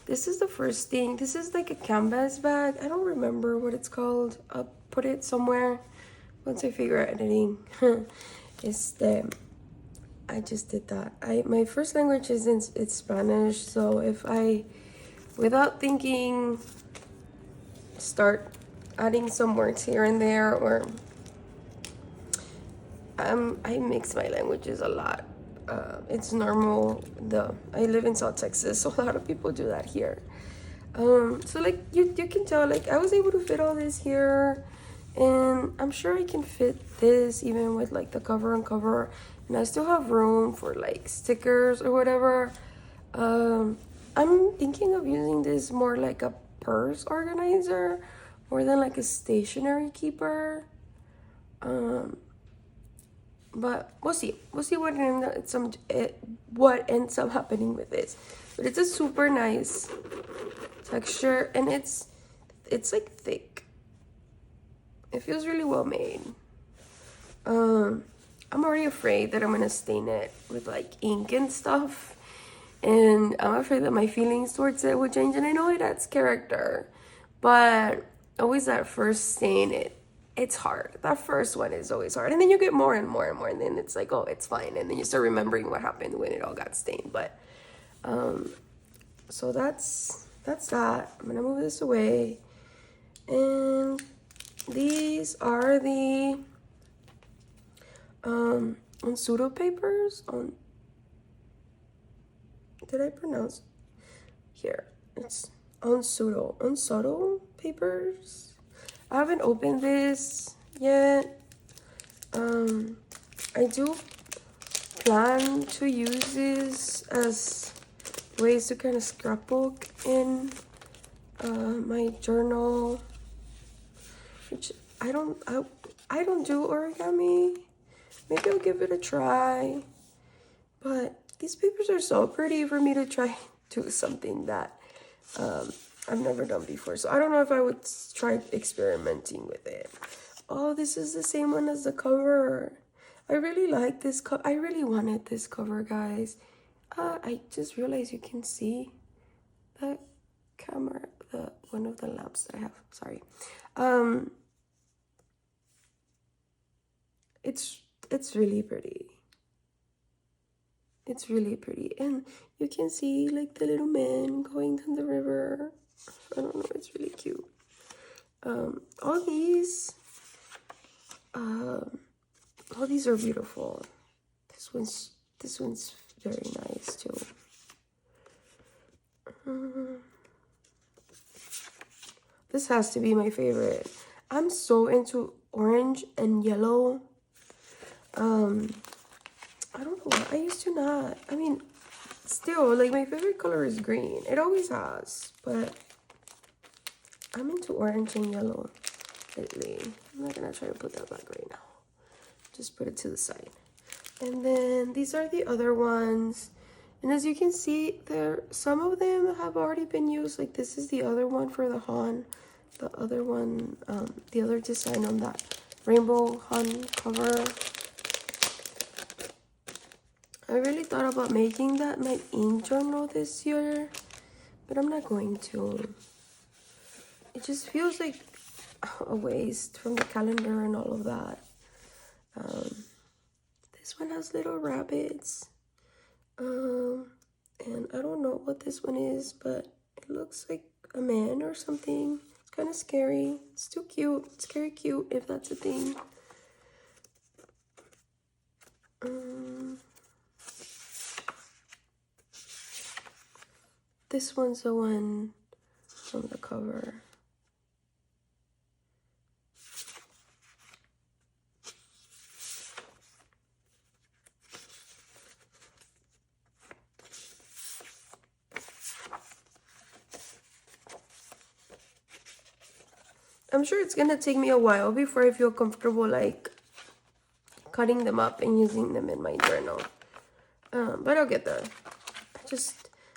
This is the first thing. This is like a canvas bag. I don't remember what it's called. I'll put it somewhere once I figure out editing. It's the I just did that. My first language is it's Spanish, so if I, without thinking, start adding some words here and there, or I mix my languages a lot. It's normal. I live in South Texas, so a lot of people do that here. So like you can tell, like I was able to fit all this here, and I'm sure I can fit this even with like the cover and cover, and I still have room for like stickers or whatever. I'm thinking of using this more like a purse organizer more than like a stationery keeper. But we'll see. We'll see what ends up happening with this. But it's a super nice texture, and it's like thick. It feels really well made. I'm already afraid that I'm gonna stain it with like ink and stuff, and I'm afraid that my feelings towards it will change. And I know it adds character, but always that first stain, it's hard. That first one is always hard, and then you get more and more and more, and then it's like, oh, it's fine, and then you start remembering what happened when it all got stained. But so that's that. I'm gonna move this away, and these are the on pseudo papers. Did I pronounce here? It's on pseudo papers. I haven't opened this yet. I do plan to use this as ways to kind of scrapbook in my journal, which I don't do origami. Maybe I'll give it a try. But these papers are so pretty for me to try do something that I've never done before. So I don't know if I would try experimenting with it. Oh, this is the same one as the cover. I really like this cover. I really wanted this cover, guys. I just realized you can see the camera, one of the lamps that I have. Sorry. It's really pretty. It's really pretty, and you can see like the little man going down the river. I don't know, it's really cute. All these are beautiful. This one's very nice too. This has to be my favorite. I'm so into orange and yellow. I don't know why. I used to not. I mean, still, like, my favorite color is green. It always has. But I'm into orange and yellow lately. I'm not going to try to put that back right now. Just put it to the side. And then these are the other ones. And as you can see, some of them have already been used. Like, this is the other one for the Han. The other one, the other design on that rainbow Han cover. I really thought about making that my ink journal this year, but I'm not going to. It just feels like a waste from the calendar and all of that. This one has little rabbits. And I don't know what this one is, but it looks like a man or something. It's kind of scary. It's too cute. It's scary cute, if that's a thing. This one's the one on the cover. I'm sure it's gonna take me a while before I feel comfortable like cutting them up and using them in my journal. But I'll get there.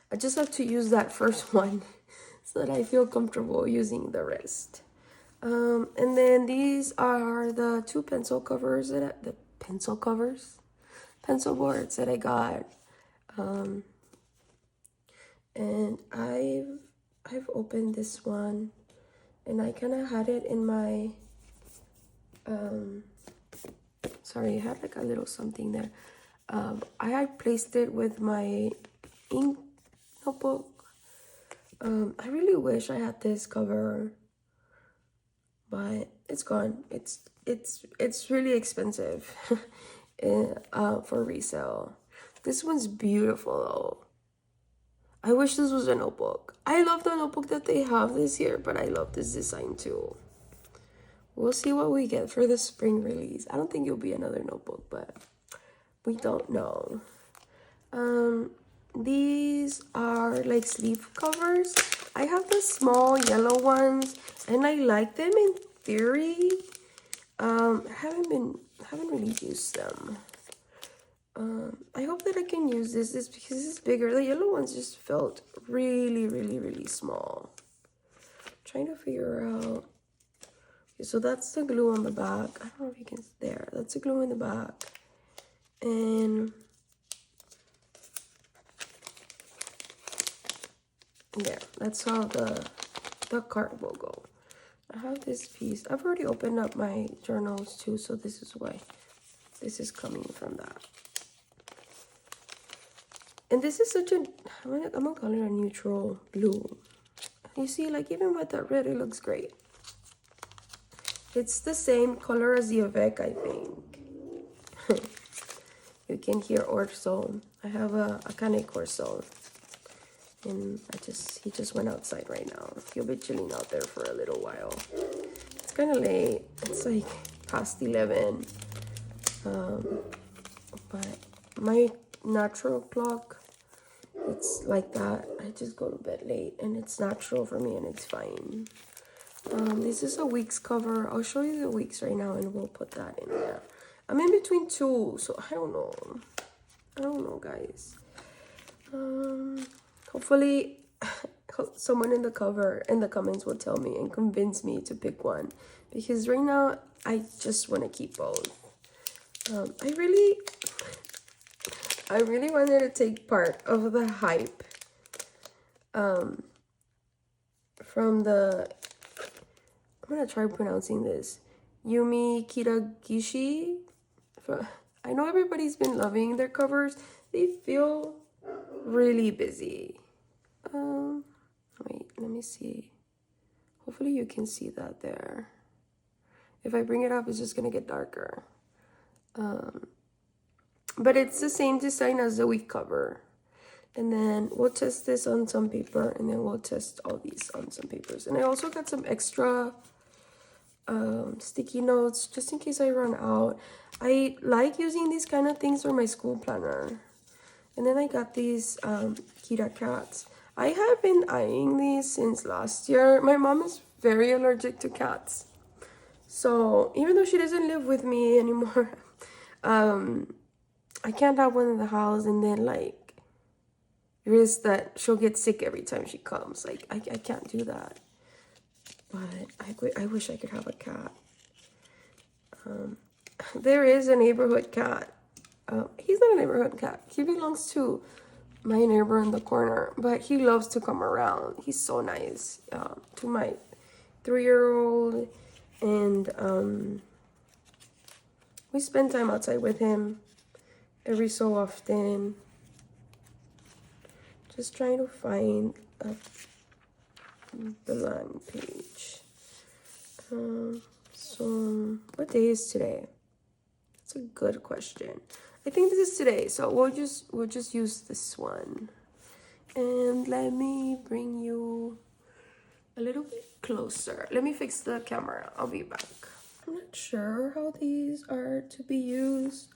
I just have to use that first one so that I feel comfortable using the rest. And then these are the two pencil boards that I got. And I've I've opened this one, and I kind of had it in my, sorry, I had like a little something there. I had placed it with my ink notebook. I really wish I had this cover, but it's gone. It's really expensive for resale. This one's beautiful though. I wish this was a notebook. I love the notebook that they have this year, but I love this design too. We'll see what we get for the spring release. I don't think it'll be another notebook, but we don't know. These are like sleeve covers. I have the small yellow ones, and I like them in theory. Haven't really used them. I hope that I can use this because it's bigger. The yellow ones just felt really small. Trying to figure out. Okay, so that's the glue on the back. I don't know if you can, there. That's the glue in the back. And there, that's how the card will go. I have this piece. I've already opened up my journals too, so this is why this is coming from that. And this is such a, I'm gonna call it a neutral blue. You see, like even with that red, it looks great. It's the same color as the Avec, I think. You can hear Orso. I have a Canik Orso. And he just went outside right now. He'll be chilling out there for a little while. It's kind of late. It's like past 11. But my natural clock, it's like that. I just go to bed late and it's natural for me and it's fine. This is a week's cover. I'll show you the weeks right now and we'll put that in there. I'm in between two, so I don't know, guys. Hopefully someone in the comments will tell me and convince me to pick one, because right now I just want to keep both. I really wanted to take part of the hype from the, I'm gonna try pronouncing this, Yumi Kiragishi. I know everybody's been loving their covers. They feel really busy. Wait, let me see. Hopefully you can see that there. If I bring it up, it's just gonna get darker. But it's the same design as the week cover. And then we'll test this on some paper, and then we'll test all these on some papers. And I also got some extra sticky notes just in case I run out. I like using these kind of things for my school planner. And then I got these Kira cats. I have been eyeing these since last year. My mom is very allergic to cats. So even though she doesn't live with me anymore, I can't have one in the house and then like risk that she'll get sick every time she comes. Like I can't do that. But I wish I could have a cat. There is a neighborhood cat. He's not a neighborhood cat. He belongs to my neighbor in the corner, but he loves to come around. He's so nice to my 3-year-old, and we spend time outside with him every so often. Just trying to find a blank page. So what day is today? That's a good question. I think this is today, so we'll just use this one. And let me bring you a little bit closer. Let me fix the camera. I'll be back. I'm not sure how these are to be used,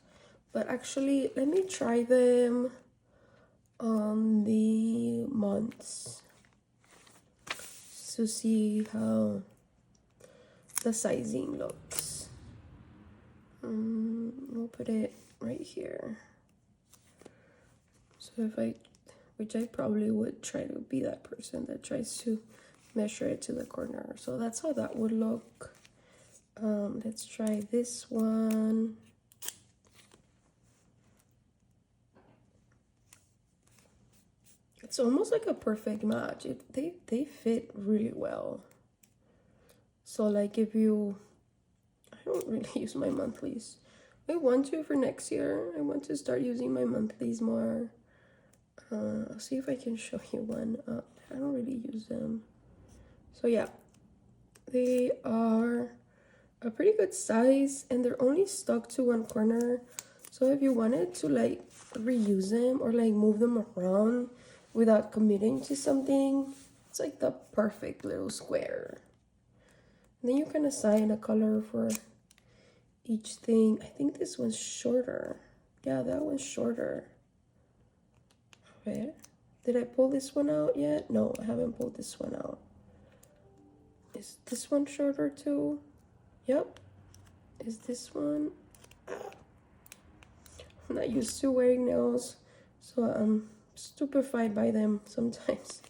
but actually let me try them on the months to see how the sizing looks. We'll put it right here. So which I probably would try to be that person that tries to measure it to the corner. So that's how that would look. Let's try this one. It's almost like a perfect match. They fit really well. So like if you, I don't really use my monthlies. I want to for next year. I want to start using my monthlies more. I'll see if I can show you one. I don't really use them. So yeah, they are a pretty good size and they're only stuck to one corner. So if you wanted to like reuse them or like move them around without committing to something, it's like the perfect little square. And then you can assign a color for each thing. I think this one's shorter. Yeah, that one's shorter. Okay. Did I pull this one out yet? No, I haven't pulled this one out. Is this one shorter too? Yep. Is this one? I'm not used to wearing nails, so I'm stupefied by them sometimes.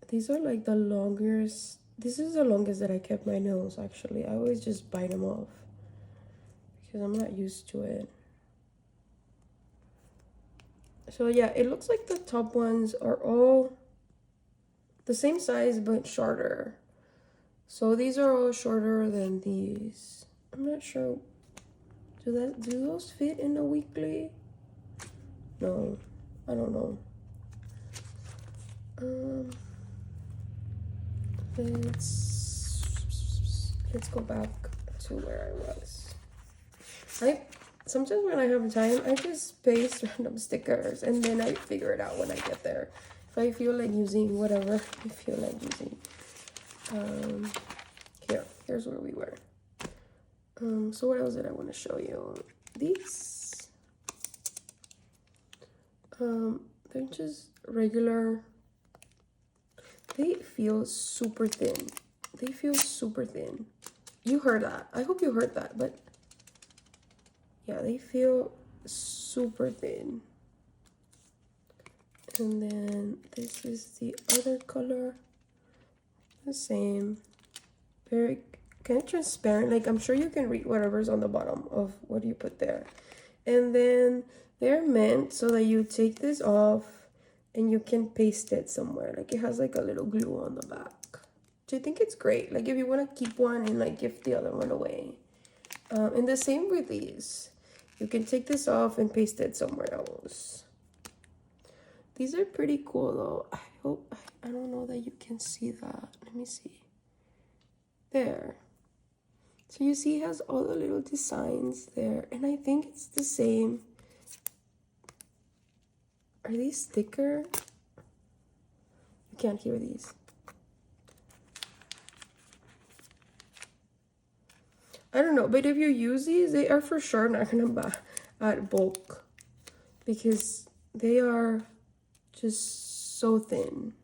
These are like the longest. This is the longest that I kept my nails, actually. I always just bite them off because I'm not used to it. So yeah, it looks like the top ones are all the same size but shorter. So these are all shorter than these. I'm not sure. Do those fit in a weekly? No, I don't know. Let's go back to where I was. Sometimes when I have time, I just paste random stickers and then I figure it out when I get there. If I feel like using whatever I feel like using. Here's where we were. So what else did I want to show you? These. They're just regular. They feel super thin. They feel super thin. You heard that. I hope you heard that, but yeah, they feel super thin. And then this is the other color. The same. Very kind of transparent. Like, I'm sure you can read whatever's on the bottom of what you put there. And then they're meant so that you take this off and you can paste it somewhere. Like, it has like a little glue on the back. Which I think it's great. Like, if you want to keep one and like give the other one away. And the same with these. You can take this off and paste it somewhere else. These are pretty cool though. I don't know that you can see that. Let me see. There. So you see it has all the little designs there. And I think it's the same. Are these thicker? You can't hear these. I don't know, but if you use these, they are for sure not gonna buy at bulk because they are just so thin.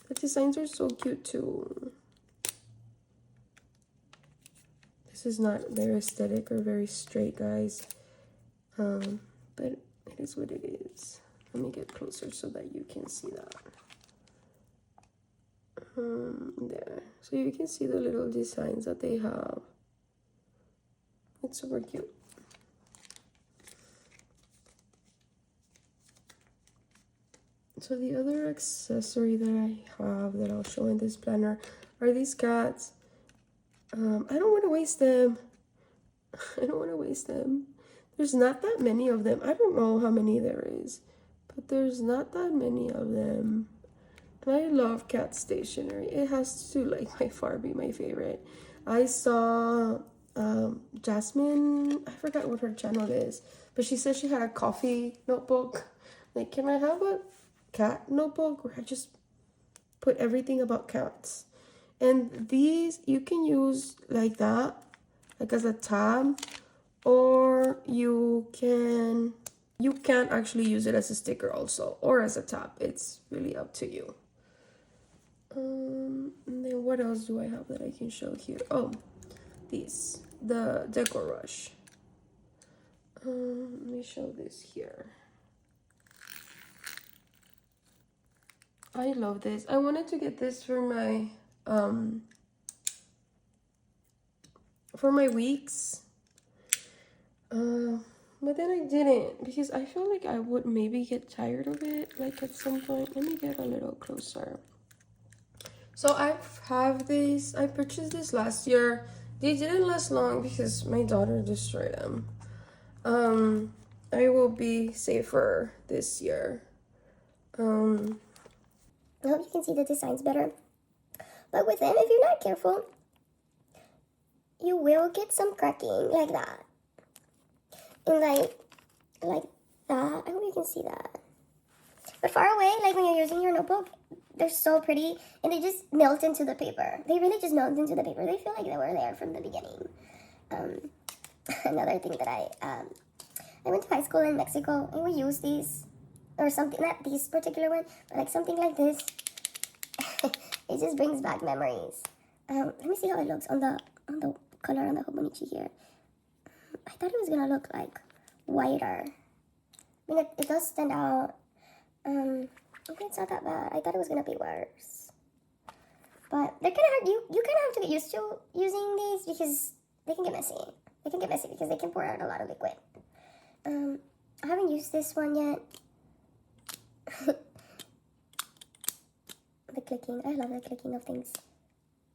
The designs are so cute too. This is not very aesthetic or very straight, guys, but it is what it is. Let me get closer so that you can see that. There, so you can see the little designs that they have. It's super cute. So the other accessory that I have that I'll show in this planner are these cats. I don't want to waste them. I don't want to waste them. There's not that many of them. I don't know how many there is, but there's not that many of them. And I love cat stationery. It has to like by far be my favorite. I saw Jasmine, I forgot what her channel is, but she said she had a coffee notebook. Like, can I have a cat notebook where I just put everything about cats? And these you can use like that, like as a tab, or you can actually use it as a sticker also, or as a tab. It's really up to you. And then what else do I have that I can show here? Oh, these, the Decor Rush. Let me show this here. I love this. I wanted to get this for my weeks. But then I didn't because I feel like I would maybe get tired of it like at some point. Let me get a little closer. So I have these, I purchased this last year. They didn't last long because my daughter destroyed them. I will be safer this year. I hope you can see the designs better. But with them, if you're not careful, you will get some cracking like that. And like that. I hope you can see that. But far away, like when you're using your notebook, they're so pretty and they just melt into the paper. They really just melt into the paper. They feel like they were there from the beginning. Another thing that I went to high school in Mexico and we used these, or something, not these particular one, but like something like this. It just brings back memories. Let me see how it looks on the color on the Hobonichi here. I thought it was gonna look like whiter. I mean, it does stand out. Okay, it's not that bad. I thought it was gonna be worse. But they're kind of hard. You kind of have to get used to using these because they can get messy. They can get messy because they can pour out a lot of liquid. I haven't used this one yet. The clicking. I love the clicking of things.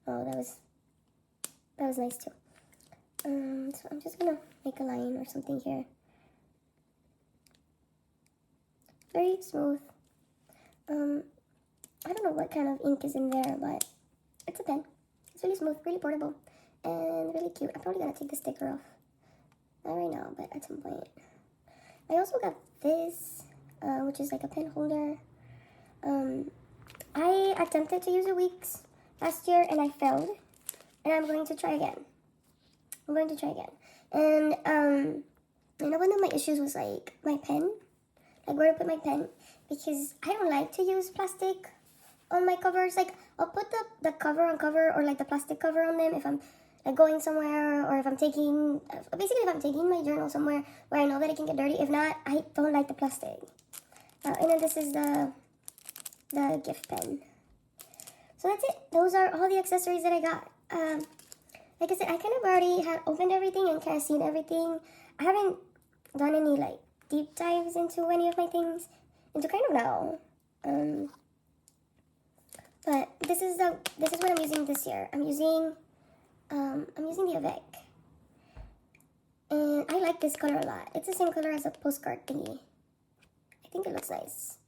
Oh, that was nice too. So I'm just gonna make a line or something here. Very smooth. I don't know what kind of ink is in there, but it's a pen. It's really smooth, really portable, and really cute. I'm probably gonna take the sticker off. Not right now, but at some point. I also got this, which is like a pen holder. I attempted to use a Weeks last year and I failed, and I'm going to try again. And I know one of my issues was like my pen, like where to put my pen, because I don't like to use plastic on my covers. Like I'll put the cover on cover or like the plastic cover on them if I'm like going somewhere, or if I'm taking my journal somewhere where I know that it can get dirty. If not, I don't like the plastic. And then this is the gift pen. So that's it. Those are all the accessories that I got. Like I said, I kind of already had opened everything and kind of seen everything. I haven't done any like deep dives into any of my things until kind of now. But this is what I'm using this year. I'm using the Avec. And I like this color a lot. It's the same color as a postcard thingy. I think it looks nice.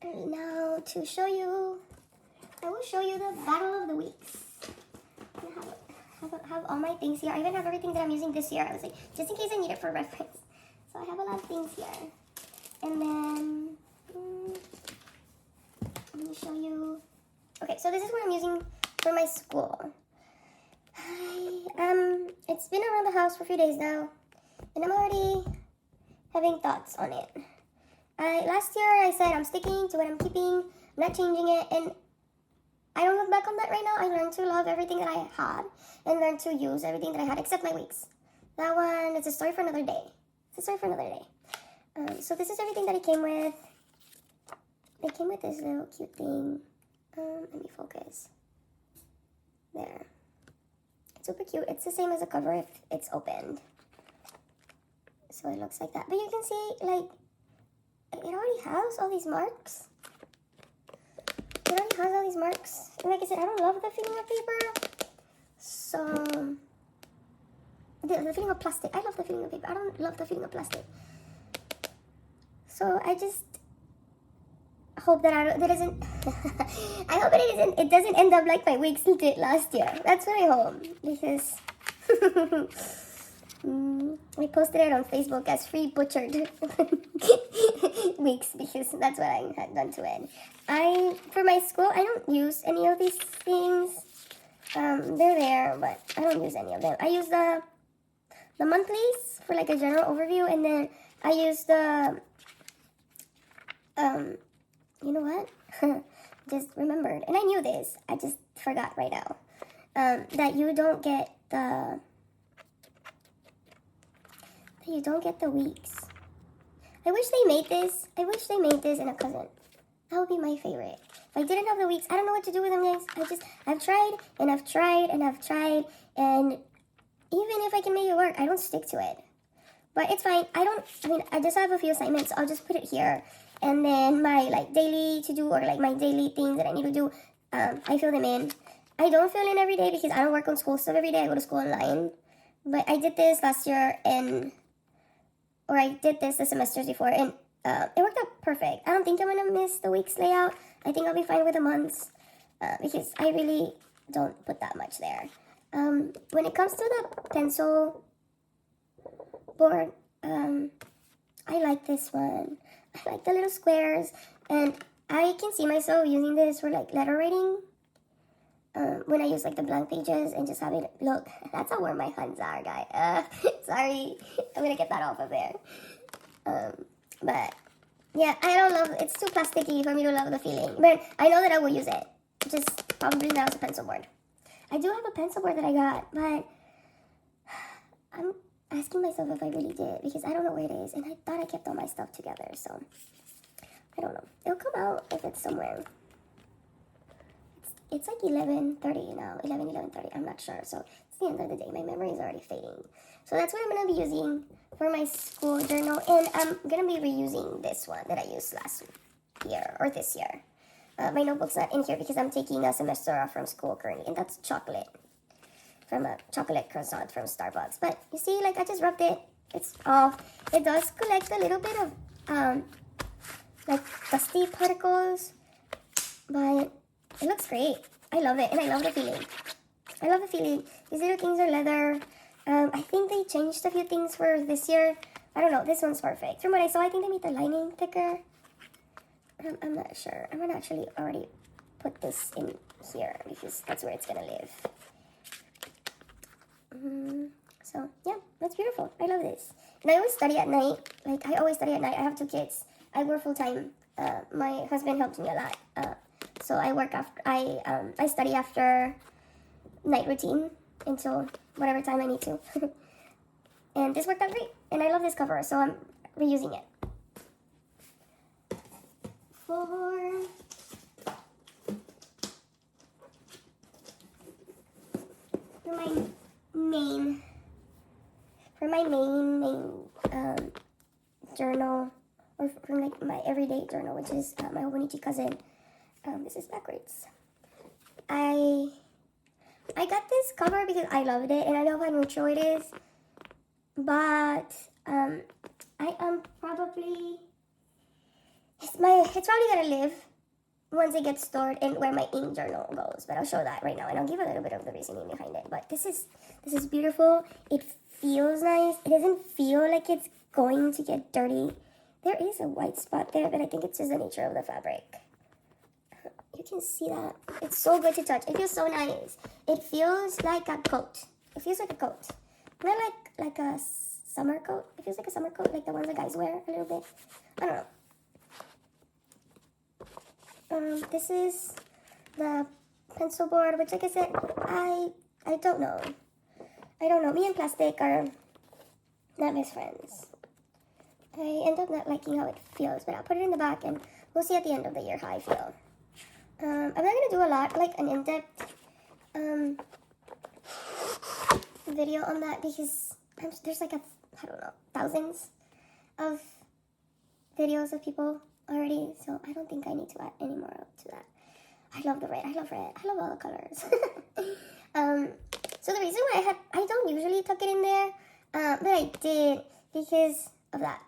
And now to show you, I will show you the Battle of the Weeks. I have all my things here. I even have everything that I'm using this year. I was like, just in case I need it for reference. So I have a lot of things here. And then, let me show you. Okay, so this is what I'm using for my school. It's been around the house for a few days now, and I'm already having thoughts on it. Last year I said I'm sticking to what I'm keeping, I'm not changing it, and I don't look back on that right now. I learned to love everything that I had and learned to use everything that I had except my Weeks. That one is a story for another day. So this is everything that it came with. It came with this little cute thing. Let me focus. There. It's super cute. It's the same as a cover if it's opened. So it looks like that. But you can see, like, it already has all these marks. And like I said, I don't love the feeling of paper. So, the feeling of plastic. I love the feeling of paper. I don't love the feeling of plastic. So I just hope that I hope it doesn't end up like my Weeks did last year. That's what I hope, because I posted it on Facebook as free butchered Weeks because that's what I had done to it. For my school, I don't use any of these things. They're there, but I don't use any of them. I use the monthlies for like a general overview, and then I use the you know what? Just remembered, and I knew this. I just forgot right now. That you don't get the Weeks. I wish they made this in a cousin. That would be my favorite. If I didn't have the Weeks, I don't know what to do with them, guys. I've tried, and even if I can make it work, I don't stick to it. But it's fine. I just have a few assignments, so I'll just put it here. And then my like daily to do, or like my daily things that I need to do, I fill them in. I don't fill in every day because I don't work on school stuff every day. I go to school online. But I did this last year, or I did this the semesters before, and it worked out perfect. I don't think I'm gonna miss the week's layout. I think I'll be fine with the months, because I really don't put that much there. When it comes to the pencil board, I like this one. I like the little squares, and I can see myself using this for like letter writing. When I use like the blank pages and just have it look. That's how warm my hands are, guys. Sorry, I'm gonna get that off of there. But yeah, I don't love. It's too plasticky for me to love the feeling. But I know that I will use it. Just probably not as a pencil board. I do have a pencil board that I got, but I'm asking myself if I really did, because I don't know where it is, and I thought I kept all my stuff together, so I don't know. It'll come out if it's somewhere. It's like 11:30 now, 11:30, I'm not sure, so it's the end of the day. My memory is already fading. So that's what I'm going to be using for my school journal, and I'm going to be reusing this one that I used last year, or this year. My notebook's not in here because I'm taking a semester off from school currently, and that's chocolate. From a chocolate croissant from Starbucks. But you see, like, I just rubbed it. It's off. It does collect a little bit of, like, dusty particles. But it looks great. I love it, and I love the feeling. I love the feeling. These little things are leather. I think they changed a few things for this year. I don't know. This one's perfect. From what I saw, I think they made the lining thicker. I'm not sure. I'm gonna actually already put this in here because that's where it's gonna live. So yeah, that's beautiful. I love this. And I always study at night. Like, I always study at night. I have 2 kids. I work full time. My husband helps me a lot. So I work after. I study after night routine until whatever time I need to. And this worked out great. And I love this cover, so I'm reusing it. For my main journal, or from like my everyday journal, which is my Hobonichi cousin. This is backwards. I got this cover because I loved it, and I love how neutral it is. But I am probably it's probably gonna live once it gets stored in where my ink journal goes. But I'll show that right now, and I'll give a little bit of the reasoning behind it. But this is beautiful. It feels nice. It doesn't feel like it's going to get dirty. There is a white spot there, but I think it's just the nature of the fabric. You can see that. It's so good to touch. It feels so nice. It feels like a coat. It feels like a coat. Not like a summer coat. It feels like a summer coat, like the ones the guys wear a little bit. I don't know. This is the pencil board, which, like I said, I don't know. I don't know. Me and plastic are not best friends. I end up not liking how it feels, but I'll put it in the back, and we'll see at the end of the year how I feel. I'm not going to do a lot, like an in-depth video on that, because there's like I don't know, thousands of videos of people already, so I don't think I need to add any more to that. I love the red. I love all the colors. So the reason why I don't usually tuck it in there, but I did because of that.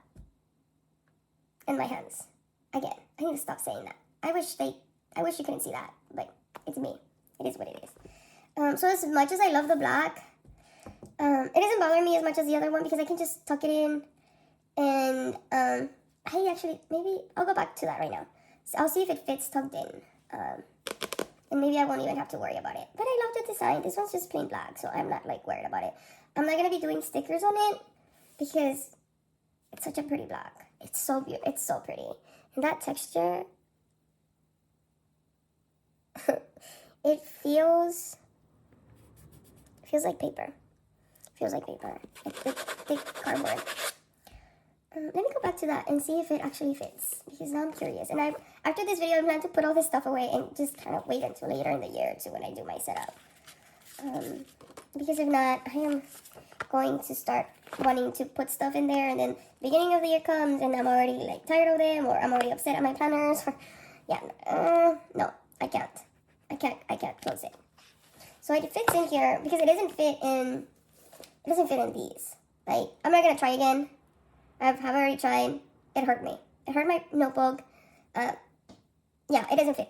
And my hands. Again, I need to stop saying that. I wish you couldn't see that, but it's me. It is what it is. So as much as I love the black, it doesn't bother me as much as the other one because I can just tuck it in, and I actually, maybe I'll go back to that right now. So I'll see if it fits tucked in, and maybe I won't even have to worry about it. But I love the design. This one's just plain black, so I'm not like worried about it. I'm not gonna be doing stickers on it because it's such a pretty black. It's so beautiful. It's so pretty, and that texture. It feels like paper. Feels like paper. Like thick cardboard. Let me go back to that and see if it actually fits, because now I'm curious. And after this video, I plan to put all this stuff away and just kind of wait until later in the year to when I do my setup. because if not, I am going to start wanting to put stuff in there, and then beginning of the year comes and I'm already like tired of them, or I'm already upset at my planners. Yeah, no, I can't close it. So it fits in here because it doesn't fit in these. Like, I'm not gonna try again. I've already tried. It hurt me. It hurt my notebook. Yeah, it doesn't fit.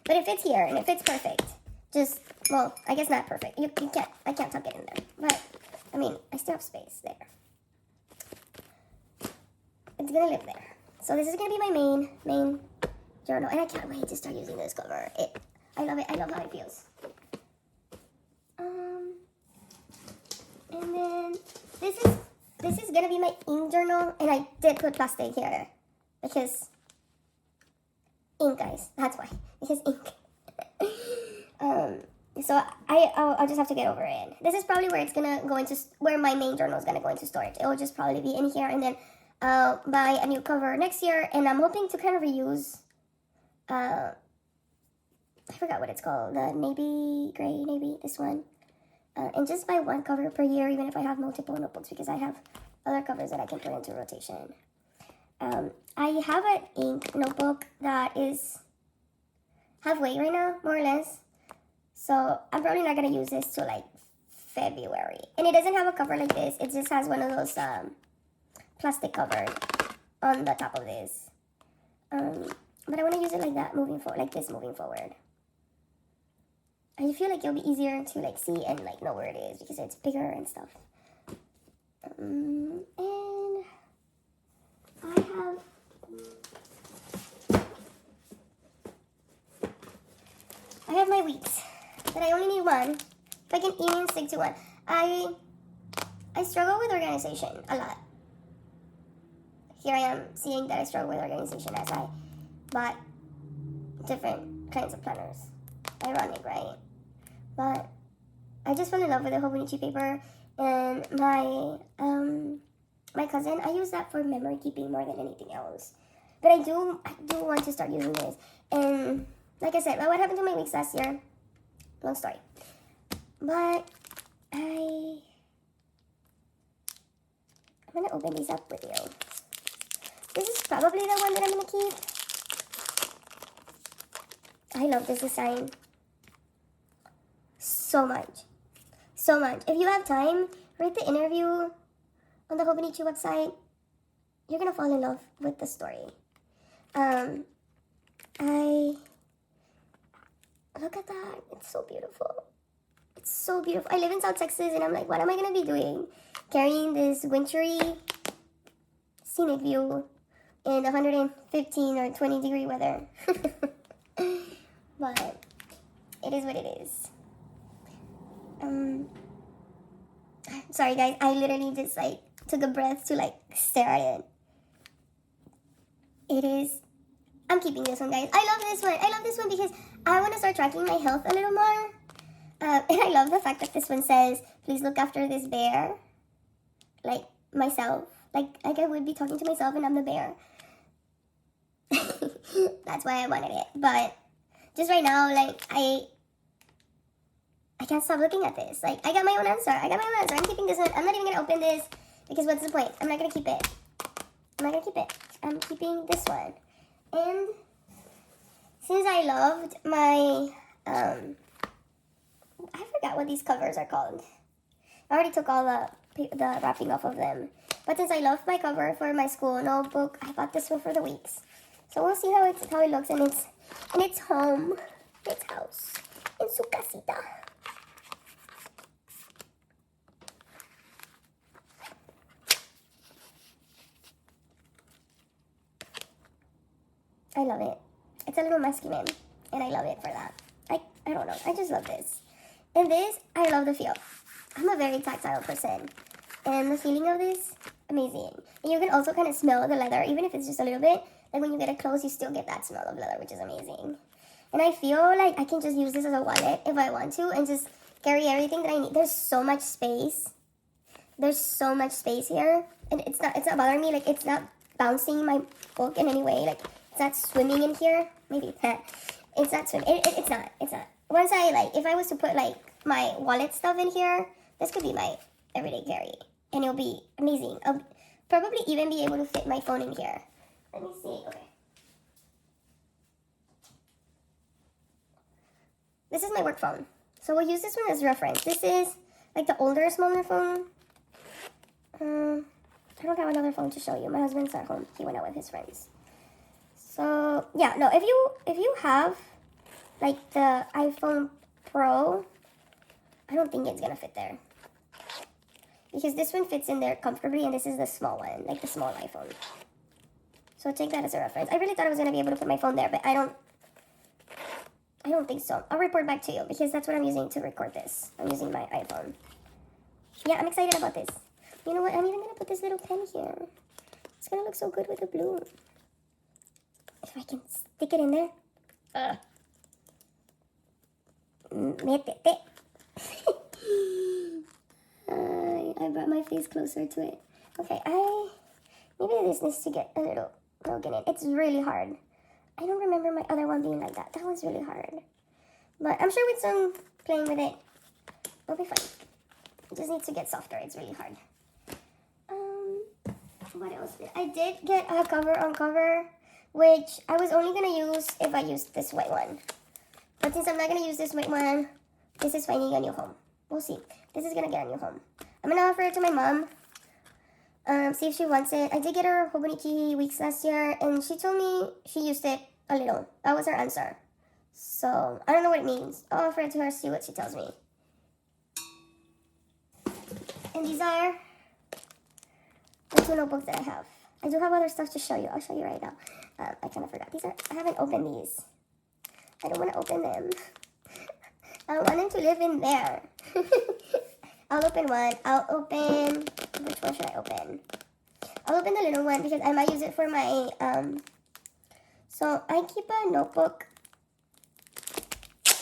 But it fits here, and it fits perfect. Just, well, I guess not perfect. I can't tuck it in there. But, I mean, I still have space there. It's gonna live there. So this is gonna be my main journal. And I can't wait to start using this cover. I love it. I love how it feels. And then this is gonna be my ink journal, and I did put plastic here because ink, guys. That's why, because ink. So I'll just have to get over it. This is probably where it's gonna go into, where my main journal is gonna go into storage. It will just probably be in here, and then I'll buy a new cover next year, and I'm hoping to kind of reuse. I forgot what it's called. The navy, this one. And just buy one cover per year, even if I have multiple notebooks, because I have other covers that I can put into rotation. I have an ink notebook that is halfway right now, more or less. So I'm probably not going to use this till like February. And it doesn't have a cover like this. It just has one of those plastic covers on the top of this. But I want to use it like that moving forward, like this moving forward. I feel like it'll be easier to like see and like know where it is because it's bigger and stuff. And I have my weeks, but I only need one. If I can even stick to one. I struggle with organization a lot. Here I am seeing that I struggle with organization as I bought different kinds of planners. Ironic, right? But I just fell in love with the Hobonichi paper, and my cousin, I use that for memory keeping more than anything else. But I do want to start using this. And like I said, what happened to my weeks last year? Long story. But I'm gonna open these up with you. This is probably the one that I'm gonna keep. I love this design so much. So much. If you have time, read the interview on the Hobonichi website. You're gonna fall in love with the story. Look at that. It's so beautiful. It's so beautiful. I live in South Texas, and I'm like, what am I gonna be doing? Carrying this wintry scenic view in 115 or 20 degree weather. But it is what it is. Sorry guys, I literally just like took a breath to like stare at it. It is, I'm keeping this one, guys. I love this one. I love this one because I want to start tracking my health a little more. And I love the fact that this one says, please look after this bear. Like myself. Like I would be talking to myself and I'm the bear. That's why I wanted it. But just right now, like I can't stop looking at this. Like, I got my own answer. I'm keeping this one. I'm not even going to open this because what's the point? I'm not going to keep it. I'm keeping this one. And since I loved my, I forgot what these covers are called. I already took all the wrapping off of them. But since I loved my cover for my school notebook, I bought this one for the weeks. So we'll see how it looks in its home, its house, in su casita. I love it. It's a little masculine, and I love it for that. I don't know. I just love this. And this, I love the feel. I'm a very tactile person, and the feeling of this, amazing. And you can also kind of smell the leather, even if it's just a little bit. Like when you get it close, you still get that smell of leather, which is amazing. And I feel like I can just use this as a wallet if I want to, and just carry everything that I need. There's so much space. Here, and it's not bothering me. Like, it's not bouncing my book in any way. Like, it's not swimming in here. Maybe it's not. It's not swimming. It's not. Once if I was to put like my wallet stuff in here, this could be my everyday carry. And it'll be amazing. I'll probably even be able to fit my phone in here. Let me see. Okay. This is my work phone. So we'll use this one as reference. This is like the older, smaller phone. I don't have another phone to show you. My husband's at home. He went out with his friends. So yeah, no, if you have like the iPhone Pro, I don't think it's gonna fit there. Because this one fits in there comfortably and this is the small one, like the small iPhone. So take that as a reference. I really thought I was gonna be able to put my phone there, but I don't think so. I'll report back to you because that's what I'm using to record this. I'm using my iPhone. Yeah, I'm excited about this. You know what? I'm even gonna put this little pen here. It's gonna look so good with the blue. If I can stick it in there. Métete. I brought my face closer to it. Okay, maybe this needs to get a little broken in. It's really hard. I don't remember my other one being like that. That was really hard. But I'm sure with some playing with it, it'll be fine. It just needs to get softer. It's really hard. What else? I did get a cover on cover, which I was only going to use if I used this white one. But since I'm not going to use this white one, this is finding a new home. We'll see. This is going to get a new home. I'm going to offer it to my mom. See if she wants it. I did get her Hobonichi weeks last year, and she told me she used it a little. That was her answer. So, I don't know what it means. I'll offer it to her, see what she tells me. And these are the two notebooks that I have. I do have other stuff to show you. I'll show you right now. I kind of forgot. I haven't opened these. I don't want to open them. I want them to live in there. I'll open one. Which one should I open? I'll open the little one because I might use it for my, so I keep a notebook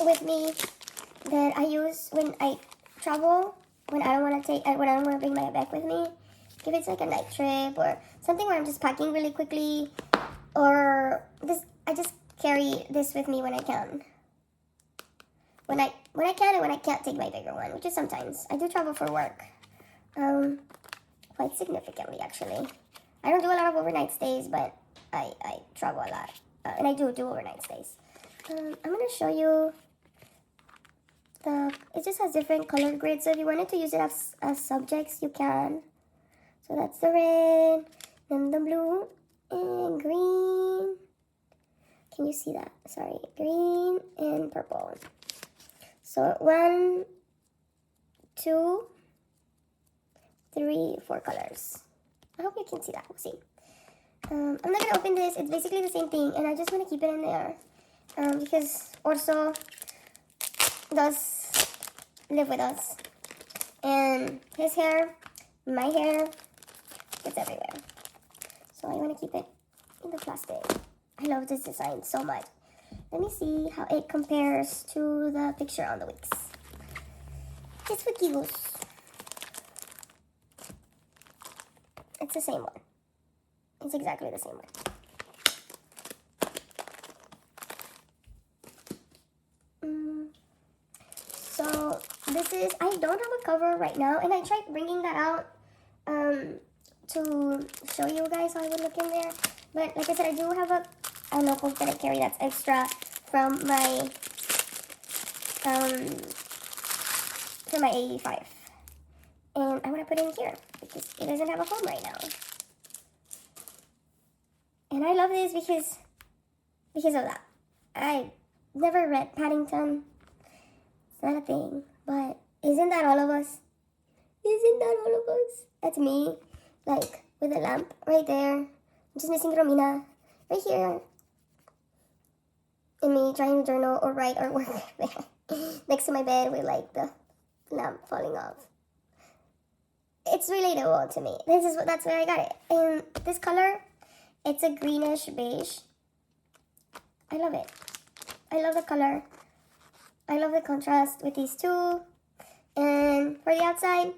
with me that I use when I travel, when I don't want to bring my bag with me. If it's like a night trip or something where I'm just packing really quickly, or I just carry this with me when I can. When I can and when I can't take my bigger one, which is sometimes. I do travel for work, quite significantly actually. I don't do a lot of overnight stays, but I travel a lot, and I do overnight stays. I'm gonna show you it just has different color grids, so if you wanted to use it as subjects, you can. So that's the red, then the blue, and green. Can you see that? Sorry, green and purple. So 1, 2, 3, 4 colors. I hope you can see that. We'll see. I'm not gonna open this. It's basically the same thing, and I just want to keep it in there because Orso does live with us, and his hair, my hair, it's everywhere. So I want to keep it in the plastic. I love this design so much. Let me see how it compares to the picture on the Wix. Just for giggles. It's the same one. It's exactly the same one. So this is, I don't have a cover right now, and I tried bringing that out to show you guys how it would look in there. But like I said, I do have a notebook that I carry that's extra from my A5, and I want to put it in here because it doesn't have a home right now. And I love this because of that. I never read Paddington. It's not a thing, but isn't that all of us? Isn't that all of us? That's me, like with a lamp right there. I'm just missing Romina right here. And me trying to journal or write or work next to my bed with like the lamp falling off. It's relatable to me. That's where I got it. And this color, it's a greenish beige. I love it. I love the color. I love the contrast with these two. And for the outside,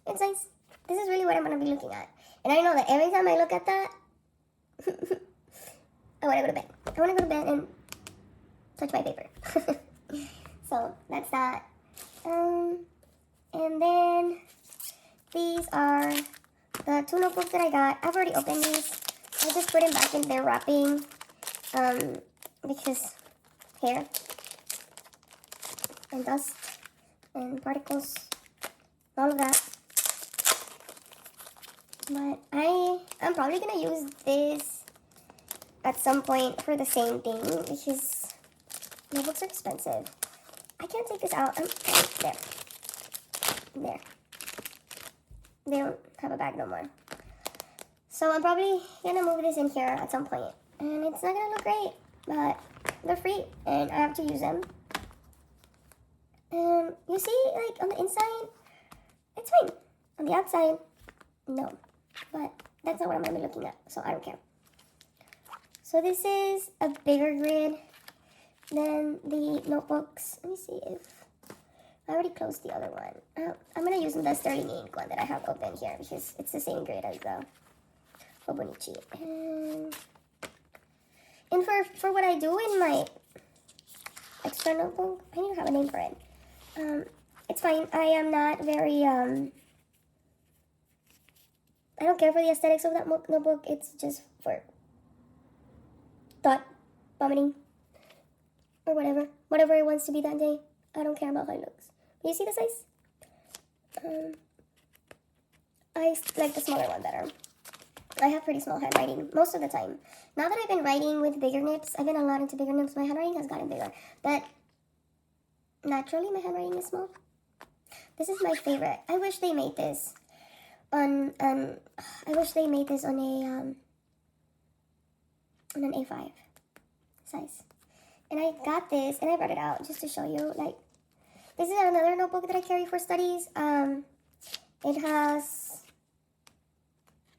it's nice. This is really what I'm going to be looking at. And I know that every time I look at that, I want to go to bed. I want to go to bed and touch my paper. So that's that. And then these are the 2 notebooks that I got. I've already opened these. I just put them back in their wrapping because hair and dust and particles, all of that. But I'm probably gonna use this at some point for the same thing because notebooks are expensive. I can't take this out. There. They don't have a bag no more. So I'm probably gonna move this in here at some point. And it's not gonna look great, but they're free and I have to use them. You see, like on the inside, it's fine. On the outside, no. But that's not what I'm gonna be looking at, so I don't care. So this is a bigger grid than the notebooks. Let me see if I already closed the other one. I'm gonna use the Sterling ink one that I have open here because it's the same grade as the Hobonichi. And for what I do in my extra notebook, I need to have a name for it. It's fine. I am not very I don't care for the aesthetics of that notebook. It's just for thought vomiting or whatever it wants to be that day. I don't care about how it looks. You see the size? I like the smaller one better. I have pretty small handwriting most of the time. Now that I've been writing with bigger nips, I've been a lot into bigger nips, my handwriting has gotten bigger. But naturally, my handwriting is small. This is my favorite. I wish they made this on an A5 size. And I got this, and I brought it out just to show you, like, this is another notebook that I carry for studies. It has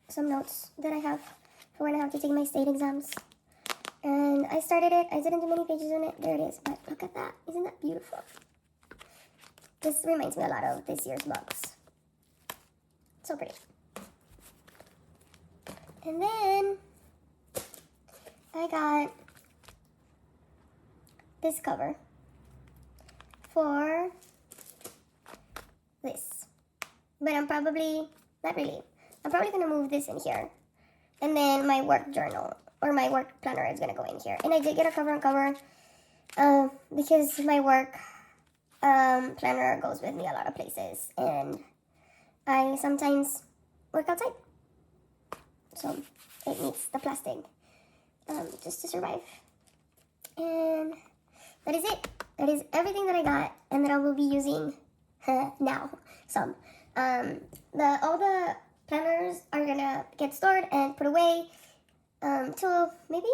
some notes that I have for when I have to take my state exams. And I started it. I didn't do many pages on it. There it is. But look at that. Isn't that beautiful? This reminds me a lot of this year's box. So pretty. And then I got this cover for this. But I'm probably, not really, I'm probably going to move this in here. And then my work journal or my work planner is going to go in here. And I did get a cover on cover because my work planner goes with me a lot of places. And I sometimes work outside. So it needs the plastic just to survive. And that is it. That is everything that I got and that I will be using now. Some. All the planners are gonna get stored and put away till maybe